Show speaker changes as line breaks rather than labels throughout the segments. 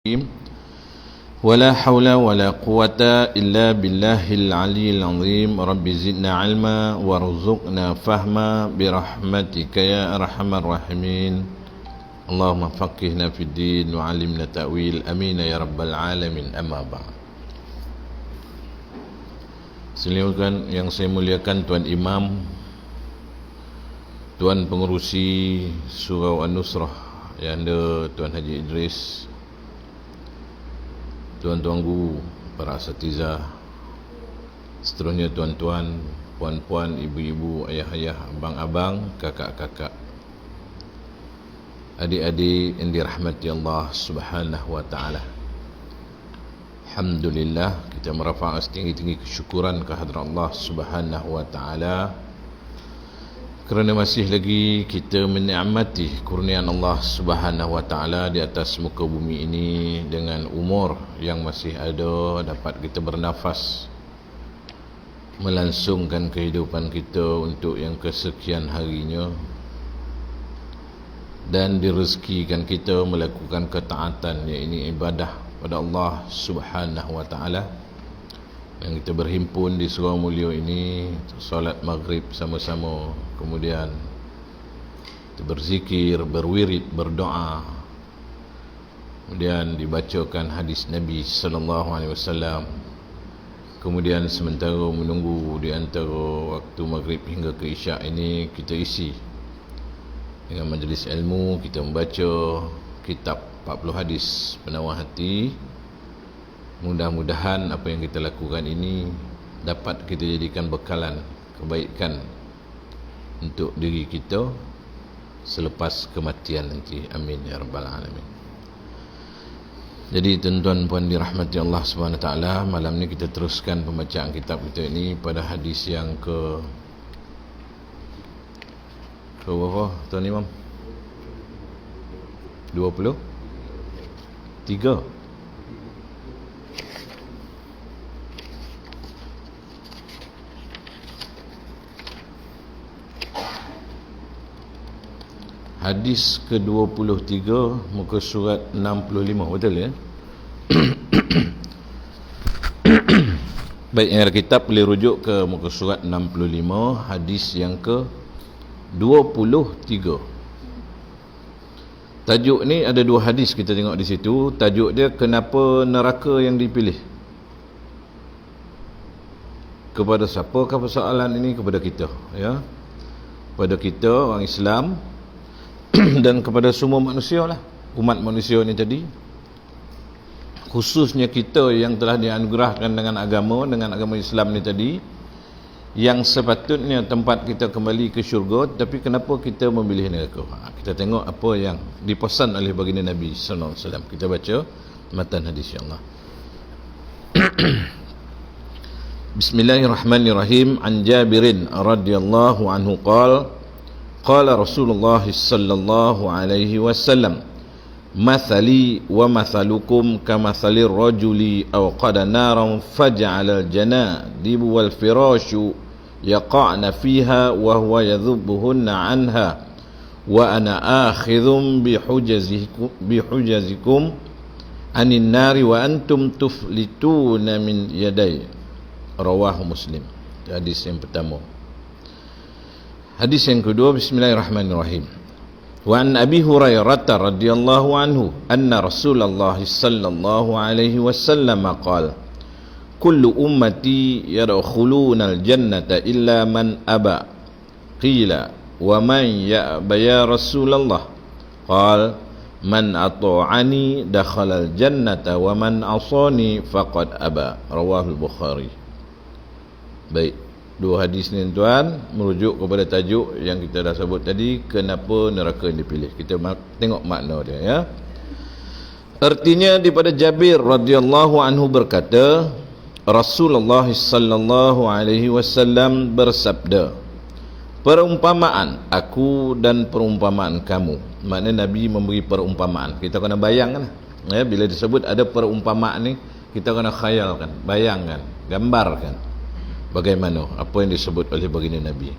ولا حول ولا قوة إلا بالله العلي العظيم رب زدنا علما وارزقنا فهما برحمتك يا أرحم الراحمين اللهم فقهنا في الدين وعلمنا تأويل أمين يا رب العالمين أما بعد. Silakan yang saya muliakan Tuan Imam, Tuan Pengerusi Surau An-Nusrah yang ada Tuan Haji Idris, tuan-tuan guru, para asatidzah, seterusnya tuan-tuan, puan-puan, ibu-ibu, ayah-ayah, abang-abang, kakak-kakak, adik-adik yang dirahmati Allah Subhanahu wa taala. Alhamdulillah, kita merafa'kan setinggi-tinggi kesyukuran kehadrat Allah Subhanahu wa taala kerana masih lagi kita menikmati kurniaan Allah Subhanahu wa taala di atas muka bumi ini dengan umur yang masih ada, dapat kita bernafas, melangsungkan kehidupan kita untuk yang kesekian harinya, dan direzekikan kita melakukan ketaatan, iaitu ibadah pada Allah Subhanahu wa taala. Yang kita berhimpun di surau mulia ini, solat maghrib sama-sama, kemudian kita berzikir, berwirid, berdoa, kemudian dibacakan hadis Nabi sallallahu alaihi wasallam, kemudian sementara menunggu di antara waktu maghrib hingga ke isyak ini, kita isi dengan majlis ilmu, kita membaca kitab 40 hadis penawar hati. Mudah-mudahan apa yang kita lakukan ini dapat kita jadikan bekalan kebaikan untuk diri kita selepas kematian nanti. Amin ya rabbal alamin. Jadi tuan-tuan puan dirahmati Allah Subhanahu wa taala, malam ni kita teruskan pembacaan kitab kita ini pada hadis yang ke berapa Tuan Imam? 23. Hadis ke-23 muka surat 65, betul ya? Baik, yang ada kitab boleh rujuk ke muka surat 65, hadis yang ke-23. Tajuk ni ada dua hadis kita tengok di situ. Tajuk dia, kenapa neraka yang dipilih? Kepada siapakah persoalan ini? Kepada kita, ya. Kepada kita orang Islam dan kepada semua manusia lah, umat manusia ni tadi, khususnya kita yang telah dianugerahkan dengan agama Islam ni tadi, yang sepatutnya tempat kita kembali ke syurga, tapi kenapa kita memilih neraka? Kita tengok apa yang dipesan oleh baginda Nabi sallallahu alaihi wasallam. Kita baca matan hadis insya-Allah. Bismillahirrahmanirrahim. An Jabirin radhiyallahu anhu qala qala Rasulullah sallallahu alaihi wasallam, mathali wa mathalukum kamathalir rajuli awqada naran faj'ala al-janadib wal firashu yaqa'na fiha wa huwa yadhubbuhunna anha wa ana akhidhum bihujazikum anin nari wa antum tuflituna min yaday. Rawahu Muslim. Hadis yang pertama. Hadis yang kedua, bismillahirrahmanirrahim. Wa an Abi Hurairah radhiyallahu anhu anna Rasulullah sallallahu alaihi wasallam qala kullu ummati yadkhuluna al-jannata illa man aba. Qila wa man ya'ba ya Rasulullah? Qala man ata'ani dakhala al-jannata wa man asani faqad aba. Rawahu al-Bukhari. Baik, dua hadis ni tuan merujuk kepada tajuk yang kita dah sebut tadi, kenapa neraka yang dipilih. Kita tengok makna dia, ya. Artinya daripada Jabir radhiyallahu anhu berkata, Rasulullah sallallahu alaihi wasallam bersabda, perumpamaan aku dan perumpamaan kamu. Maknanya Nabi memberi perumpamaan. Kita kena bayangkan, ya, bila disebut ada perumpamaan ni, kita kena khayalkan, bayangkan, gambarkan bagaimana apa yang disebut oleh baginda Nabi.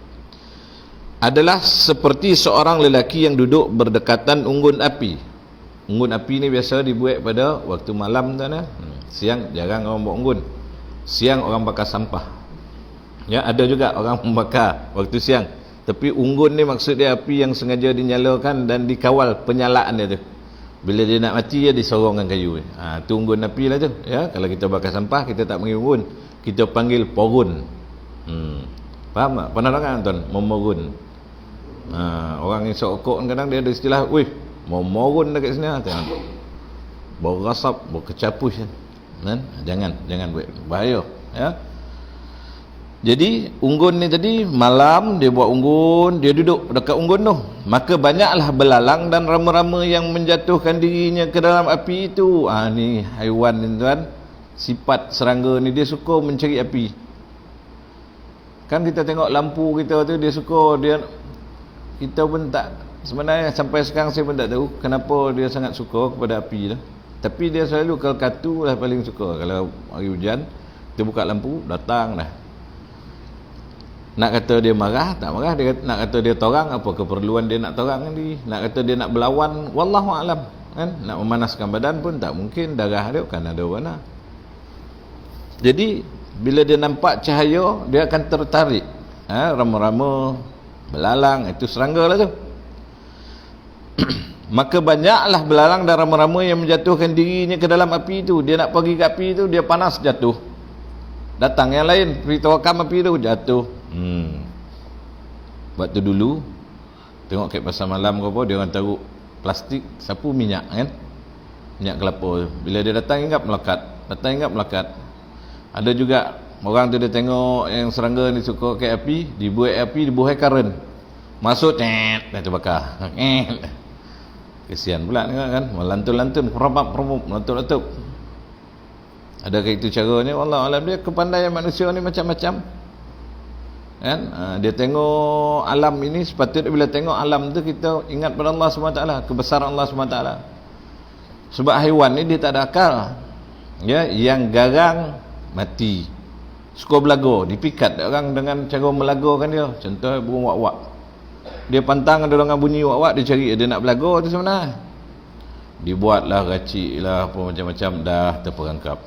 Adalah seperti seorang lelaki yang duduk berdekatan unggun api. Unggun api ni biasa dibuat pada waktu malam tu nah. Siang jarang orang buat unggun. Siang orang bakar sampah. Ya, ada juga orang membakar waktu siang. Tapi unggun ni maksud dia api yang sengaja dinyalakan dan dikawal penyalaan dia tu. Bila dia nak mati dia disorongkan kayu. Tu unggun api lah tu. Ya, kalau kita bakar sampah kita tak panggil unggun, kita panggil porun. Faham tak? Pernah dengar tuan? Memorun. Orang yang sokok kadang dia ada istilah, wih, memorun dekat sini. Bau rasap, bau kecapus kan? Jangan buat bahaya. Ya. Jadi unggun ni tadi malam dia buat unggun, dia duduk dekat unggun tu. Maka banyaklah belalang dan rama-rama yang menjatuhkan dirinya ke dalam api itu. Ni haiwan ni tuan, sifat serangga ni dia suka mencari api. Kan kita tengok lampu kita tu dia suka, kita pun tak, sebenarnya sampai sekarang saya pun tak tahu kenapa dia sangat suka kepada api tu. Tapi dia selalu kalkatu lah paling suka. Kalau hari hujan kita buka lampu, datang dah. Nak kata dia marah, tak marah. Dia nak kata dia torang, apa keperluan dia nak torang ni? Nak kata dia nak berlawan, wallahu alam, kan? Nak memanaskan badan pun tak mungkin, darah dia kan ada warna. Jadi bila dia nampak cahaya, dia akan tertarik. Rama-rama, belalang, itu serangga lah tu. Maka banyaklah belalang dan rama-rama yang menjatuhkan dirinya ke dalam api itu. Dia nak pergi ke api itu, dia panas, jatuh. Datang yang lain, pergi tawakam api itu, jatuh. Waktu dulu tengok kat pasar malam ke apa, dia orang taruh plastik sapu minyak kan, minyak kelapa. Bila dia datang ingat melekat. Ada juga orang tu dia tengok yang serangga ni suka kat api, dibuat api, dibuai karen, masuk dah terbakar. Kesian pula tengok kan, melantun-lantun, perabap, melantun-lantun. Adakah itu caranya? Wallahu alam. Dia kepandaian manusia ni macam-macam kan. Dia tengok alam ini, sepatutnya bila tengok alam tu kita ingat pada Allah SWT, kebesaran Allah SWT. Sebab haiwan ni dia tak ada akal. Ya, yang garang mati, suka belaga, dipikat orang dengan cara melagakan dia. Contoh burung wak-wak, dia pantang ada dengan bunyi wak-wak, dia cari dia nak belaga tu sebenarnya. Dibuatlah racik lah apa macam-macam, dah terperangkap.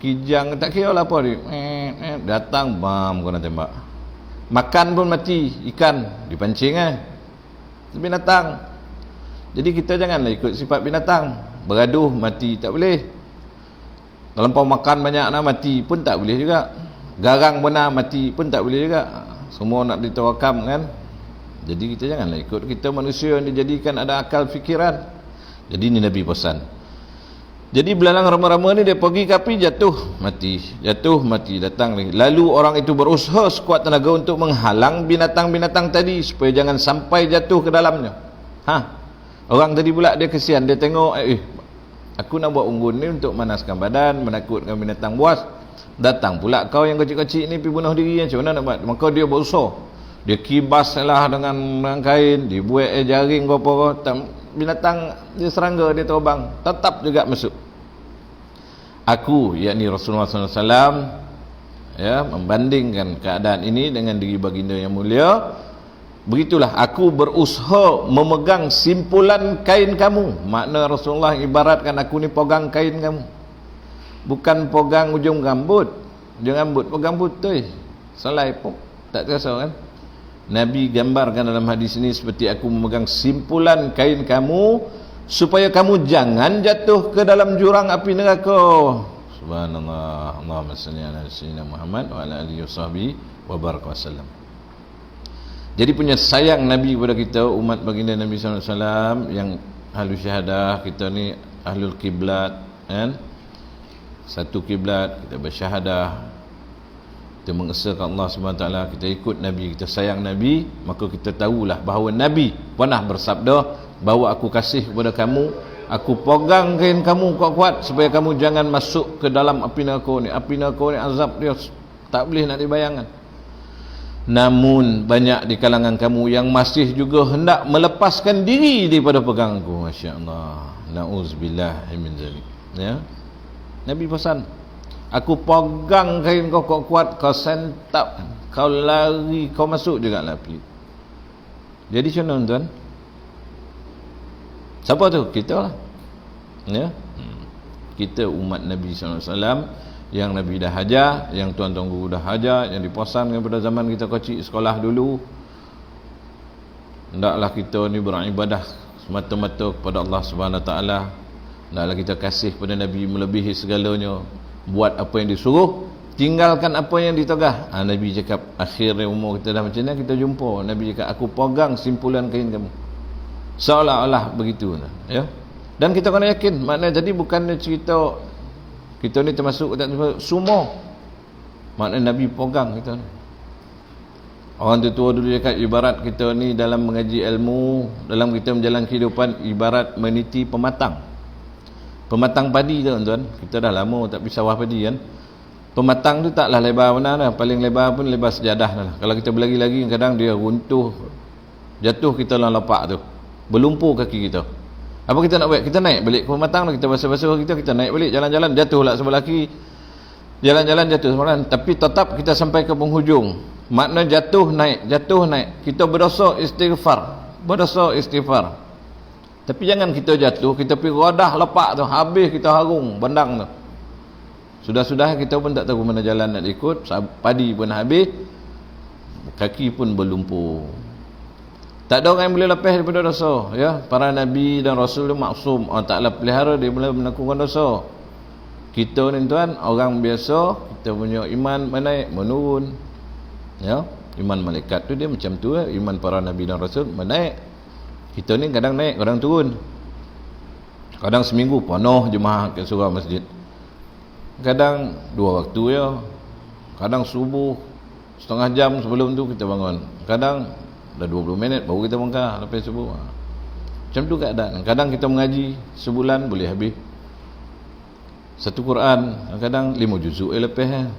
Kijang tak kira lah apa dia, datang bam kena tembak. Makan pun mati, ikan dipancing binatang. Jadi kita janganlah ikut sifat binatang, bergaduh mati tak boleh, terlampau makan banyak nak mati pun tak boleh juga, garang benar mati pun tak boleh juga. Semua nak ditawakam kan. Jadi kita janganlah ikut, kita manusia yang dijadikan ada akal fikiran. Jadi ni Nabi pesan. Jadi belalang rama-rama ni dia pergi ke api, jatuh mati, datang lagi. Lalu orang itu berusaha sekuat tenaga untuk menghalang binatang-binatang tadi supaya jangan sampai jatuh ke dalamnya. Orang tadi pula dia kesian, dia tengok aku nak buat unggun ni untuk manaskan badan, menakutkan binatang buas. Datang pula kau yang kecil-kecil ni pergi bunuh diri, macam mana nak buat? Maka dia berusaha, dia kibaslah dengan kain, dibuat jaring apa-apa. Binatang dia serangga, dia terbang, tetap juga masuk. Aku, yakni Rasulullah SAW, ya, membandingkan keadaan ini dengan diri baginda yang mulia. Begitulah aku berusaha memegang simpulan kain kamu. Makna Rasulullah ibaratkan aku ni pegang kain kamu, bukan pegang ujung rambut. Ujung rambut pegang putih, selai pun tak terasa kan. Nabi gambarkan dalam hadis ini seperti aku memegang simpulan kain kamu supaya kamu jangan jatuh ke dalam jurang api neraka. Subhanallah. Allahumma salli ala sayyidina Muhammad wa ala alihi wa baraka wasallam. Jadi punya sayang Nabi kepada kita, umat baginda Nabi SAW yang ahlu syahadah, kita ni ahlul kiblat kan, satu kiblat, kita bersyahadah, kita mengesahkan Allah SWT, kita ikut Nabi, kita sayang Nabi, maka kita tahulah bahawa Nabi pernah bersabda bahawa aku kasih kepada kamu, aku pegang kain kamu kuat-kuat supaya kamu jangan masuk ke dalam api neraka ni. Api neraka ni azab dia tak boleh nak dibayangkan. Namun banyak di kalangan kamu yang masih juga hendak melepaskan diri daripada peganganku. Masya Allah, na'udzubillah min zalik. Ya, Nabi pesan, aku pegang kain kau kuat-kuat, kau sentap, kau lari, kau masuk juga lah api. Jadi macam mana tuan? Siapa tu? Kita lah, ya. Kita umat Nabi SAW yang Nabi dah hajar, yang tuan-tuan guru dah hajar, yang diposankan pada zaman kita kecil sekolah dulu. Hendaklah kita ni beribadah semata-mata kepada Allah Subhanahu Wa Taala. Hendaklah kita kasih pada Nabi melebihi segalanya. Buat apa yang disuruh, tinggalkan apa yang ditogah. Nabi cakap akhir umur kita dah macam ni, kita jumpa Nabi cakap, aku pegang simpulan kain kamu. Seolah-olah begitu, ya. Dan kita kena yakin, maknanya jadi bukannya cerita kita ni termasuk semua. Maknanya Nabi pegang kita ni. Orang tua dulu cakap ibarat kita ni dalam mengaji ilmu, dalam kita menjalankan kehidupan, ibarat meniti pematang. Pematang padi tu tuan-tuan. Kita dah lama tak pergi sawah padi kan. Pematang tu taklah lebar benar dah. Paling lebar pun lebar sejadah dah. Kalau kita berlagi-lagi kadang dia runtuh, jatuh kita dalam lapak tu, berlumpur kaki kita. Apa kita nak buat? Kita naik balik ke pematang, kita basuh-basuh kita naik balik, jalan-jalan, jatuh lah sebelah kiri, jalan-jalan jatuh sebelah kanan. Tapi tetap kita sampai ke penghujung. Makna jatuh naik, kita berdosa istighfar. Tapi jangan kita jatuh, kita pergi rodah lepak tu, habis kita harung bandang tu. Sudah-sudah kita pun tak tahu mana jalan nak ikut, padi pun habis, kaki pun berlumpur. Tak ada orang yang boleh lepas daripada dosa, ya. Para nabi dan rasul itu maksum. Allah Taala pelihara dia boleh melakukan dosa. Kita ni tuan, orang biasa, kita punya iman menaik menurun. Ya, iman malaikat tu dia macam tu, iman para nabi dan rasul menaik. Kita ni kadang naik, kadang turun. Kadang seminggu penuh jemaah ke surau masjid. Kadang 2 waktu ya. Kadang subuh setengah jam sebelum tu kita bangun. Kadang dah 20 minit baru kita bangkah lepas subuh. Macam tu keadaan. Kadang kita mengaji sebulan boleh habis satu Quran, kadang 5 juzuk lepas kan.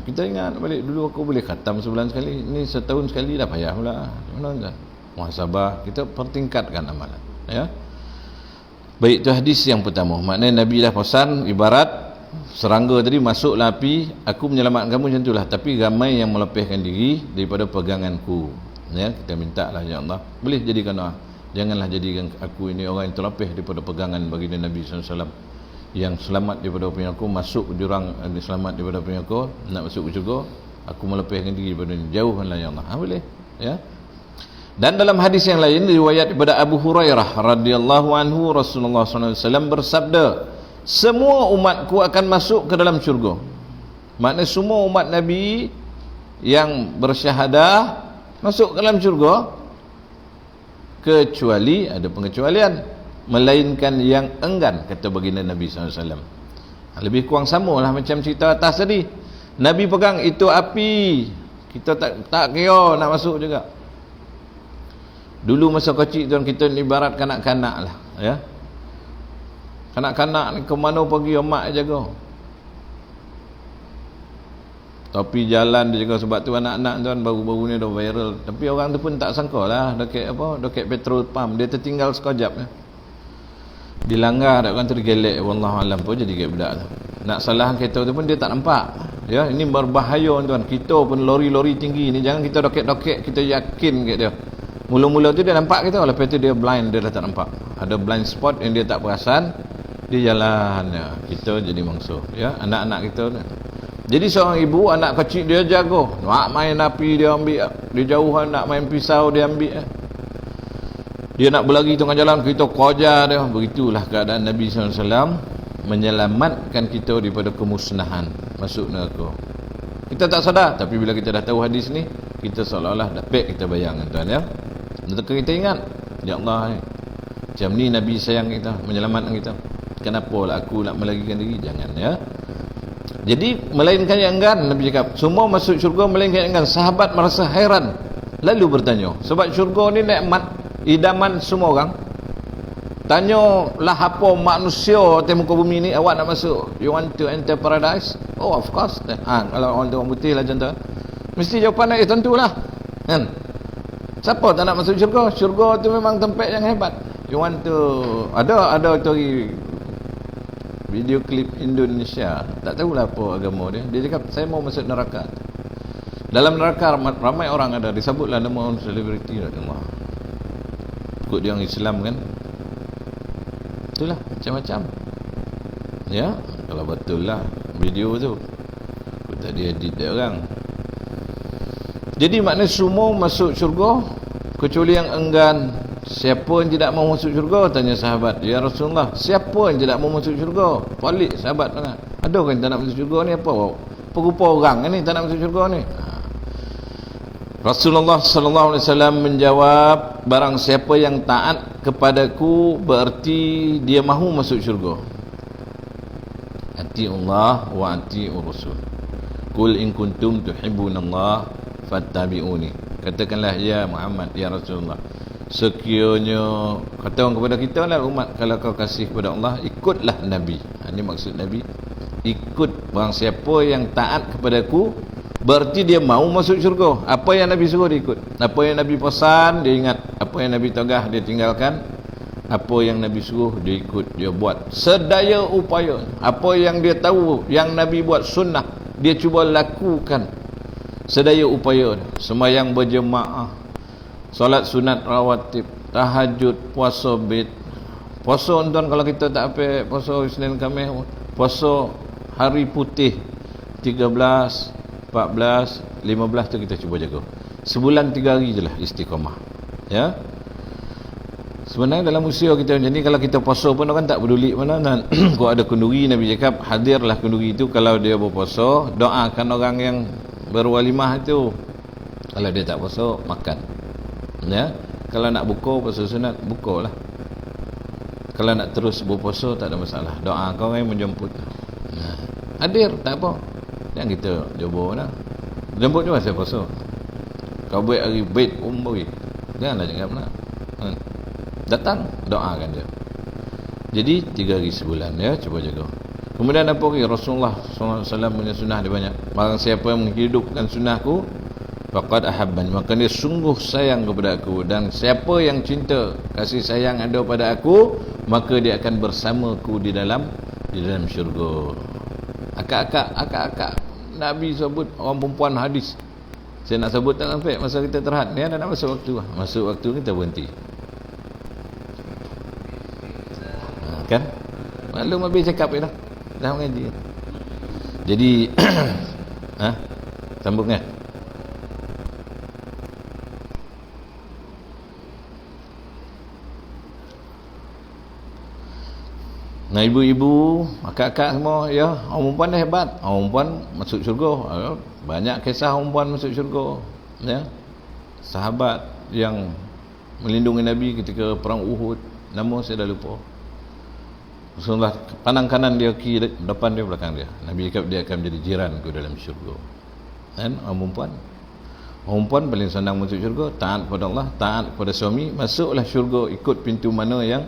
Kita ingat balik dulu aku boleh khatam sebulan sekali, ni setahun sekali dah payah pula. Mana muhasabah, kita pertingkatkan amalan, ya. Baik, tu hadis yang pertama. Maknanya Nabi dah pesan ibarat serangga tadi, masuklah api, aku menyelamatkan kamu, macam itulah. Tapi ramai yang melepaskan diri daripada peganganku, ya. Kita minta lah, ya Allah, boleh jadikan doa, janganlah jadikan aku ini orang yang terlepas daripada pegangan baginda Nabi SAW, yang selamat daripada api neraka, masuk jurang selamat daripada api neraka, nak masuk ke syurga, aku melepaskan diri daripada ini, jauhkanlah ya Allah. Boleh, ya. Dan dalam hadis yang lain riwayat daripada Abu Hurairah radhiyallahu anhu, Rasulullah SAW bersabda, semua umatku akan masuk ke dalam syurga. Maknanya semua umat Nabi yang bersyahadah masuk ke dalam syurga, kecuali ada pengecualian, melainkan yang enggan, kata baginda Nabi SAW. Lebih kurang samalah macam cerita atas tadi. Nabi pegang itu api, kita tak kira nak masuk juga. Dulu masa kecil tuan, kita ibarat kanak-kanak lah, ya. Kanak-kanak ni ke mana pergi, mak jaga. Tapi jalan dia jaga, sebab tu anak-anak tuan baru-baru ni dah viral. Tapi orang tu pun tak sangka lah, dekat petrol pump dia tertinggal sekejap ya. Dilanggar, orang tu digelek, wallahualam pun jadi kayak budak tu. Nak salah kereta tu pun dia tak nampak. Ya, ini berbahaya tuan. Kita pun lori-lori tinggi ni, jangan kita dokek-dokek, kita yakin kat dia. Mula-mula tu dia nampak kita, lepas tu dia blind, dia dah tak nampak. Ada blind spot yang dia tak perasan, dia jalan ya. Kita jadi mangsa, ya, anak-anak kita ni. Jadi seorang ibu, anak kecil dia jaga, nak main api dia ambil, dia jauhan nak main pisau dia ambil. Dia nak berlari tengah jalan, kita kejar dia. Begitulah keadaan Nabi SAW menyelamatkan kita daripada kemusnahan, masuk neraka. Kita tak sadar, tapi bila kita dah tahu hadis ni, kita seolah-olah dapat kita bayangkan tuan, ya. Kita ingat, ya Allah, macam ni Nabi sayang kita, menyelamatkan kita. Kenapa lah aku nak melarikan diri? Jangan, ya. Jadi melainkan yang enggan, Nabi cakap semua masuk syurga melainkan yang enggan. Sahabat merasa hairan, lalu bertanya, sebab syurga ni nikmat, idaman semua orang. Tanya lah apa manusia di muka bumi ni, awak nak masuk, you want to enter paradise? Oh of course. Kalau orang putih lah contoh, mesti jawapan dia tentulah kan. Siapa tak nak masuk syurga? Syurga tu memang tempat yang hebat. You want to, ada tu video klip Indonesia, tak tahulah apa agama dia. Dia cakap saya mau masuk neraka. Dalam neraka ramai orang ada, disebutlah nama orang selebriti Allah. ikut dia orang Islam kan. Itulah macam-macam. Ya, kalau betul lah video tu. Aku tadi edit dia orang. Jadi maknanya semua masuk syurga kecuali yang enggan. Siapa yang tidak mau masuk syurga? Tanya sahabat. Ya Rasulullah, siapa yang tidak mau masuk syurga? Balik sahabat tanya. Ada kan tak nak masuk syurga ni apa? Rupa orang ni tak nak masuk syurga ni. Rasulullah sallallahu alaihi wasallam menjawab, barang siapa yang taat kepadaku berarti dia mahu masuk syurga. Atiullah wa atiur rasul. Qul in kuntum tuhibbunallaha fattabi'uni. Katakanlah ya Muhammad, ya Rasulullah, sekiranya kata orang kepada kita lah umat, kalau kau kasih kepada Allah, ikutlah Nabi. Ini maksud Nabi, ikut barang siapa yang taat kepadaku berarti dia mau masuk syurga. Apa yang Nabi suruh dia ikut, apa yang Nabi pesan dia ingat, apa yang Nabi tegah dia tinggalkan, apa yang Nabi suruh dia ikut, dia buat sedaya upaya. Apa yang dia tahu yang Nabi buat sunnah, dia cuba lakukan sedaya upaya. Sembahyang berjemaah, solat sunat rawatib, tahajud, puasa bid. Puasa tuan, kalau kita tak apa puasa Isnin Khamis, puasa hari putih 13, 14, 15 tu kita cuba jaga. Sebulan 3 hari je lah istiqamah. Ya. Sebenarnya dalam usia kita macam ni, kalau kita puasa pun orang tak peduli mana kan. Kalau ada kenduri, Nabi cakap hadirlah kenduri itu kalau dia berpuasa, doakan orang yang berwalimah itu. Kalau dia tak puasa, makan. Ya. Kalau nak buka puasa sunat, bukalah. Kalau nak terus berpuasa tak ada masalah. Doa kau yang menjemput. Hadir tak apa. Yang kita jumpa lah. Jemput juga saya puasa. Kau buat hari bait bagi. Janganlah cakap nak. Datang, doakan dia. Jadi 3 hari sebulan ya, cuba jaga. Kemudian apa lagi? Rasulullah SAW punya sunnah dia banyak. Barang siapa yang menghidupkan sunnahku, faqad ahabban, maka dia sungguh sayang kepada aku. Dan siapa yang cinta, kasih sayang ada pada aku, maka dia akan bersamaku di dalam syurga. Akak-akak Nabi sebut orang perempuan hadis. Saya nak sebut tak sampai masa kita terhad ni, ada nak masuk waktu. Masuk waktu kita berhenti. Kan? Maklum habis cakap dah. Dah mengaji. Jadi sambung kan? Nah, ibu-ibu, akak-akak semua ya, orang perempuan dah hebat. Orang perempuan masuk syurga. Banyak kisah orang perempuan masuk syurga. Ya. Sahabat yang melindungi Nabi ketika perang Uhud, nama saya dah lupa. Rasulullah pandang kanan dia, kiri depan dia, belakang dia. Nabi cakap dia akan menjadi jiranku dalam syurga. Kan? Orang perempuan. Orang perempuan paling senang masuk syurga, taat kepada Allah, taat kepada suami, masuklah syurga ikut pintu mana yang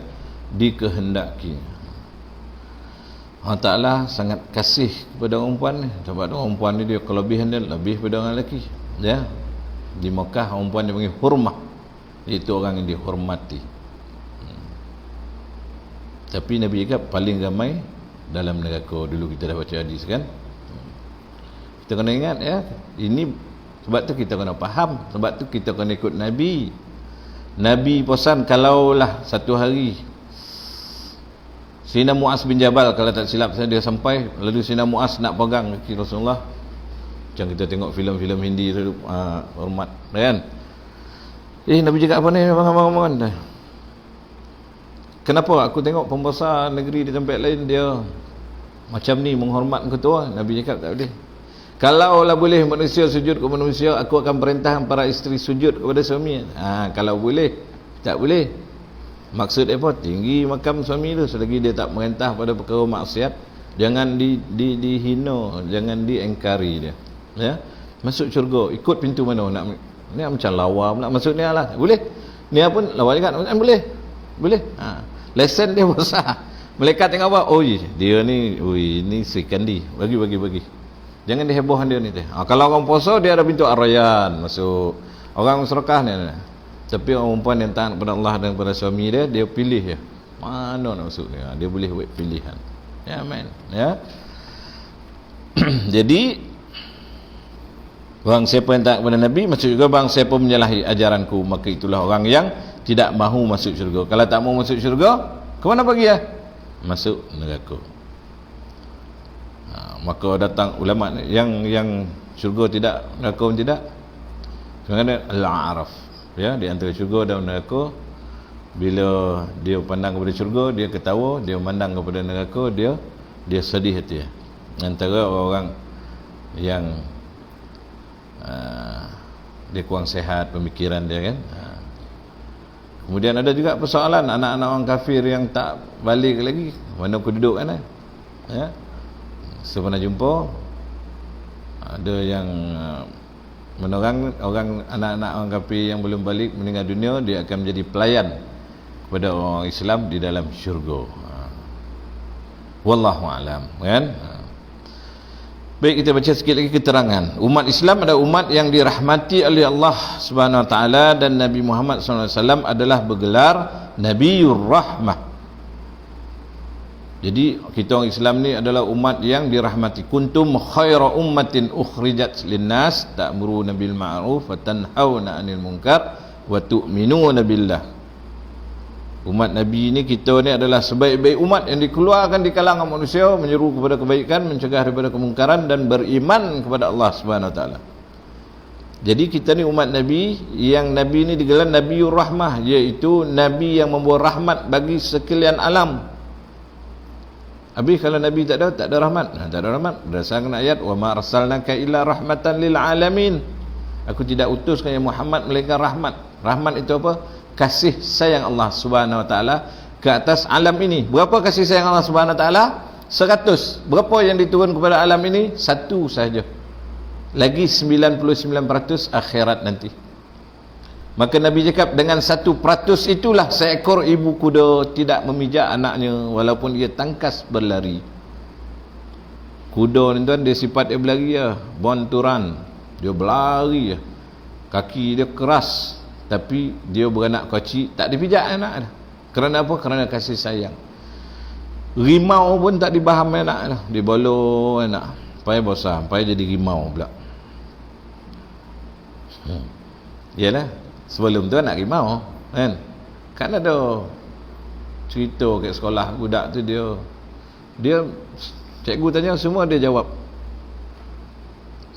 dikehendaki. Allah Ta'ala sangat kasih kepada orang perempuan ni. Sebab orang perempuan ni dia kelebihan dia lebih daripada orang lelaki. Ya. Di Mekah orang perempuan dia panggil hurmah. Itu orang yang dihormati. Tapi Nabi cakap paling ramai dalam neraka. Dulu kita dah baca hadis kan. Kita kena ingat ya. Ini sebab tu kita kena faham. Sebab tu kita kena ikut Nabi. Nabi pesan kalaulah satu hari Sayyidina Mu'az bin Jabal, kalau tak silap saya, dia sampai, lalu Sayyidina Mu'az nak pegang kaki Rasulullah. Macam kita tengok filem-filem Hindi tu, hormat kan. Nabi cakap apa ni? Bangun. Kenapa aku tengok pembesar negeri di tempat lain dia macam ni menghormat ketua? Nabi cakap tak boleh. Kalaulah boleh manusia sujud kepada manusia, aku akan perintah para isteri sujud kepada suami. Kalau boleh. Tak boleh. Maksud apa? Tinggi makam suami tu. Selagi dia tak merintah pada perkara maksiat, jangan dihina, jangan diengkari dia. Ya? Masuk syurga, ikut pintu mana nak. Ni macam lawa nak masuk ni lah. Boleh. Ni pun lawa juga. Boleh. Boleh. Lesen dia besar. Malaikat tengok apa? Oh, dia ni, ini Sri Kandi. Bagi. Jangan dihebohkan dia ni. Kalau orang puasa, dia ada pintu Ar-Rayyan masuk. Orang sedekah ni. Tapi orang perempuan yang taat kepada Allah dan kepada suami dia, dia pilih ya. Mana nak masuk dia? Dia boleh buat pilihan. Ya, amen. Ya. Jadi barang siapa yang taat kepada Nabi, maksud juga barang siapa menyalahi ajaranku, maka itulah orang yang tidak mahu masuk syurga. Kalau tak mahu masuk syurga, ke mana pergi ya? Masuk neraka. Maka datang ulama yang syurga tidak, neraka pun tidak. Sebenarnya al-a'raf, ya, di antara syurga dan neraka. Bila dia pandang kepada syurga, dia ketawa. Dia pandang kepada neraka, dia sedih hati. Antara orang yang dia kurang sehat pemikiran dia kan. Kemudian ada juga persoalan anak-anak orang kafir yang tak balik lagi, mana aku duduk kan, ya. Saya pernah jumpa ada yang orang anak-anak orang kafir yang belum balik meninggal dunia, dia akan menjadi pelayan kepada orang Islam di dalam syurga. Wallahu a'lam, kan. Baik, kita baca sikit lagi keterangan. Umat Islam adalah umat yang dirahmati oleh Allah Subhanahu Wa Taala, dan Nabi Muhammad SAW adalah bergelar Nabiur Rahmah. Jadi kita orang Islam ni adalah umat yang dirahmati. Kuntum khaira ummatin ukhrijat linnas ta'muruna bil ma'ruf wa tanhauna 'anil munkar wa tu'minuna billah. Umat Nabi ni, kita ni adalah sebaik-baik umat yang dikeluarkan di kalangan manusia, menyeru kepada kebaikan, mencegah daripada kemungkaran, dan beriman kepada Allah Subhanahu Wa Taala. Jadi kita ni umat Nabi, yang Nabi ni digelar Nabiur Rahmah, iaitu Nabi yang membawa rahmat bagi sekalian alam. Habis kalau Nabi tak ada rahmat. Tak ada rahmat berdasarkan ayat wa ma arsalnaka illa rahmatan lil alamin. Aku tidak utuskan ya Muhammad melainkan rahmat. Rahmat itu apa? Kasih sayang Allah Subhanahu Wa Taala ke atas alam ini. Berapa kasih sayang Allah Subhanahu Wa Taala? 100. Berapa yang diturun kepada alam ini? 1 sahaja. Lagi 99% akhirat nanti. Maka Nabi cakap, dengan 1% itulah seekor ibu kuda tidak memijak anaknya walaupun ia tangkas berlari. Kuda ni tuan, dia sifat dia berlari ya, born to run. Dia berlari ya. Kaki dia keras, tapi dia beranak kecil, tak dipijak anak dah. Kerana apa? Kerana kasih sayang. Rimau pun tak dibaham anak dah. Dia bolo anak, sampai besar, sampai jadi rimau pula. Yalah, sebelum tu anak rimau kan. Kan ada cerita kat sekolah, budak tu dia cikgu tanya, semua dia jawab.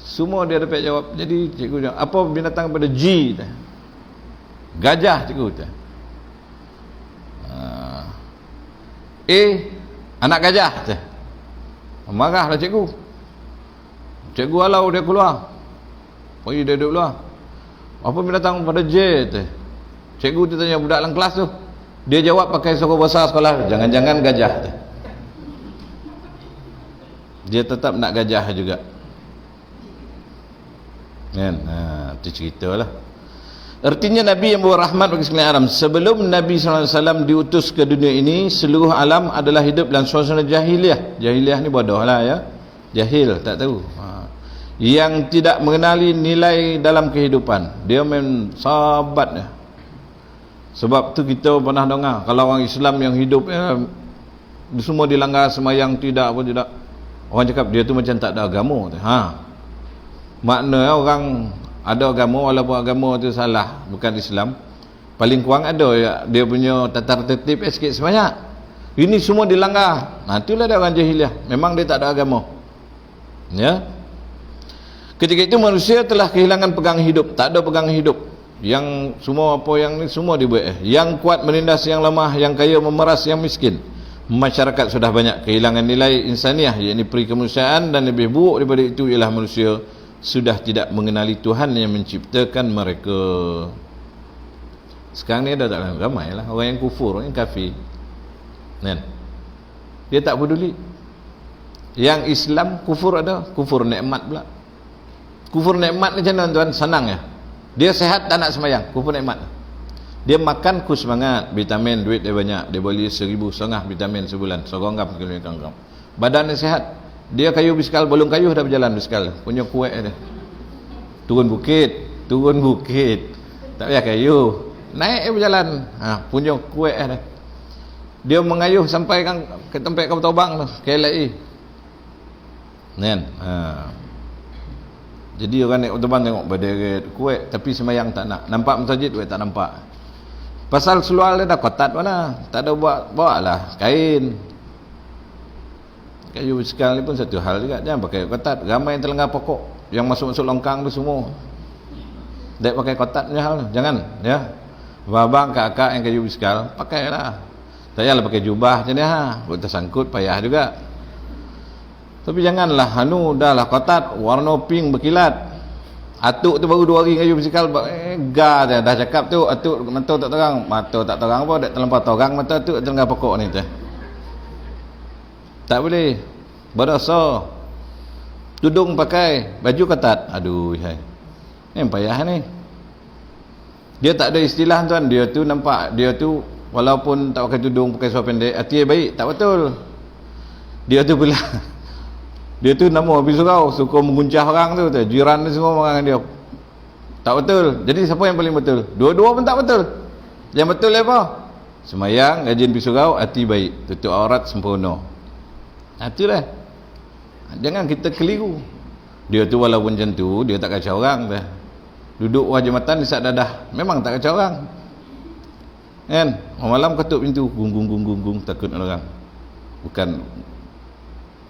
Semua dia dapat jawab. Jadi cikgu jawab, apa binatang pada G? Gajah, cikgu kata. Anak gajah kata. Marahlah cikgu. Cikgu halau dia keluar. Pergi dia duduk luar. Apa binatang pada J kata. Cikgu dia tanya budak dalam kelas tu. Dia jawab pakai suara bahasa sekolah, jangan-jangan gajah kata. Dia tetap nak gajah juga. Kan? Itu ceritalah. Artinya Nabi yang bawa rahmat bagi sekalian alam. Sebelum Nabi SAW diutus ke dunia ini, seluruh alam adalah hidup dalam suasana jahiliah. Jahiliah ni bodoh lah ya. Jahil, tak tahu. Yang tidak mengenali nilai dalam kehidupan. Dia main sahabat ya. Sebab tu kita pernah dengar, kalau orang Islam yang hidup semua dilanggar semayang tidak apa tidak. Orang cakap dia tu macam tak ada agama. Maknanya orang ada agama, walaupun agama tu salah, bukan Islam, paling kurang ada ya, dia punya tatar tertib sikit sebanyak. Ini semua dilanggar. Itulah dia orang jahiliah. Memang dia tak ada agama. Ya. Ketika itu manusia telah kehilangan pegang hidup, tak ada pegang hidup. Yang semua apa yang ni semua dibuat. Yang kuat menindas yang lemah, yang kaya memeras yang miskin. Masyarakat sudah banyak kehilangan nilai insaniah, iaitu peri kemanusiaan, dan lebih buruk daripada itu ialah manusia sudah tidak mengenali Tuhan yang menciptakan mereka. Sekarang ni ada tak ramai lah orang yang kufur, orang yang kafir kan? Dia tak peduli. Yang Islam kufur ada, kufur nikmat pula. Kufur nikmat ni macam mana tuan? Senang ya. Dia sehat tak nak semayang, kufur nikmat. Dia makan ku semangat, vitamin, duit dia banyak, dia beli 1,500 vitamin sebulan, seronggam kira-kira. Badan dia sehat, dia kayu biskal, belum kayu dah berjalan biskal, punya kuat dia. Turun bukit, tak payah kayu, naik berjalan, punya kuat dia. Dia mengayuh sampai ke tempat kapal terbang tu, KLIA. Kan? Jadi orang naik terbang tengok berderet kuat, tapi semayang tak nak. Nampak masjid tak nampak. Pasal seluar dia dah kotat mana, tak ada bawa lah kain. Kayu basikal ni pun satu hal juga, jangan pakai kotat. Ramai yang terlengah pokok, yang masuk-masuk longkang tu semua tak pakai kotat punya hal, jangan ya. Babang kakak yang kayu basikal pakailah, tak payahlah pakai jubah macam ni buat tersangkut payah juga. Tapi janganlah dah lah kotat warna pink berkilat. Atuk tu baru 2 hari kayu basikal dah cakap tu atuk mata tak terang apa, dak terlampau terang mata atuk tengah pokok ni tu. Tak boleh berdosa. Tudung pakai, baju ketat. Aduh, hai. Ni payah ni. Dia tak ada istilah tuan, dia tu nampak dia tu walaupun tak pakai tudung, pakai seluar pendek, hati dia baik, tak betul. Dia tu pula dia tu nama habis surau, suka menguncah orang tu, jiran ni semua marah dengan dia. Tak betul. Jadi siapa yang paling betul? Dua-dua pun tak betul. Yang betul apa? Semayang, rajin pergi surau, hati baik, tutup aurat sempurna. Itulah. Jangan kita keliru. Dia tu walaupun macam tu, dia tak kacau orang dah. Duduk wajah jambatan di saat dadah, memang tak kacau orang. Kan? Malam ketuk pintu, gung takut orang. Bukan